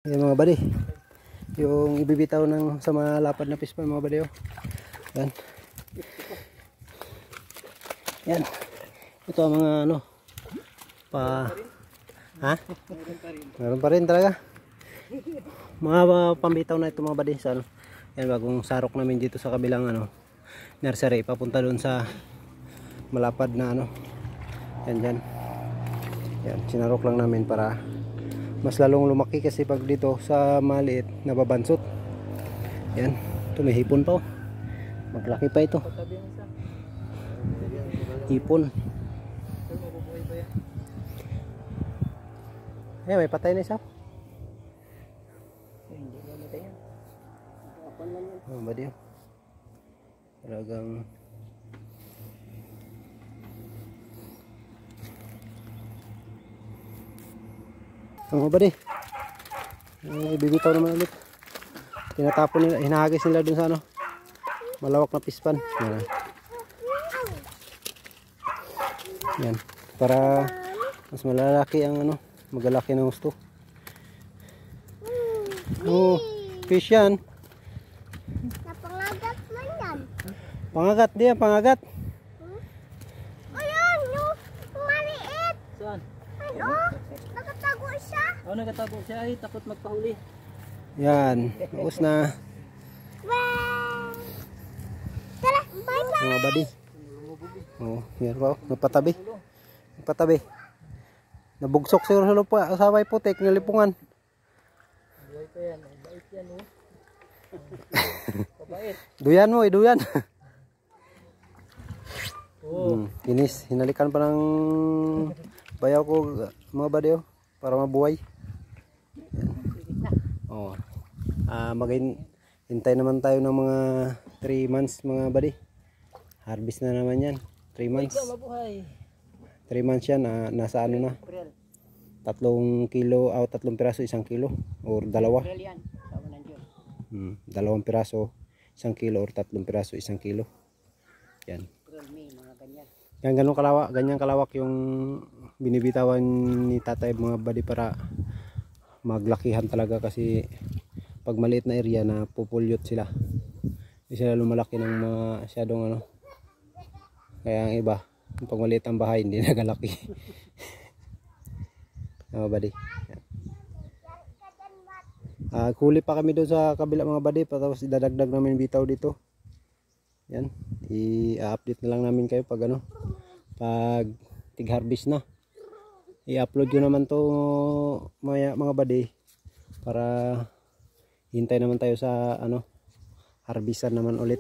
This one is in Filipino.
Ayan mga buddy, yung ibibitaw ng sa mga lapad na pispan mga buddy. Yan. Yan. Ito ang mga ano ha? Meron pa rin talaga. Mga pambitaw na ito mga buddy sa ano. Yan, bagong sarok namin dito sa kabilang nursery papunta doon sa malapad na Yan dyan. Yan, sinarok lang namin para mas lalong lumaki kasi pag dito sa maliit nababansot. Yan, tumihipon pa. Maglaki pa ito. Hipon. Eh, may patay na isa. Hindi ba matay yan? Kapan lang yan. Oh, ba diyo? Talagang mga buddy, bibitaw naman ulit. Tinatapon nila, hinahagis nila dun sa malawak na pispan. Yan, para mas malalaki ang magalaki ng gusto. Oh, fish yan. Napangagat man yan. Pangagat diyan, pangagat. Ayun, yung maliit. Saan? Ano? Nakatago siya. Oh, nagatago siya. Ay, takot magpahuli. Yan, ubos na. Tara, bye-bye. Mga buddy. Oh, yan pa. Napatabi. Napatabi. Nabugsok siguro sa lupa. Asaway putik, nalipungan. Buhay pa yan. Bait yan, oh. Pabait. Duyan mo, duyan. Oh. Kinis, hinalikan pa ng bayaw ko mga buddy para mabuhay. Oh. Hintay naman tayo ng mga 3 months mga buddy. Harvest na naman yan. 3 months. Mabuhay. 3 months yan, nasa na? 3 kilo, 3 piraso, 1 kilo. Or dalawa. 2 piraso, 1 kilo or 3 piraso, 1 kilo. Yan. Yan, ganyan kalawak yung binibitawan ni tatay mga buddy para maglakihan talaga kasi pag maliit na area na pupulyot sila. Hindi sila lumalaki ng masyadong kaya ang iba, pag maliit ang bahay hindi nagalaki. Mga buddy. Kuli pa kami doon sa kabila mga buddy, tapos idadagdag namin bitaw dito. Yan, i-update na lang namin kayo pag pag tig-harvest na. I-upload yun naman to mga buddy para hintay naman tayo sa harvestan naman ulit.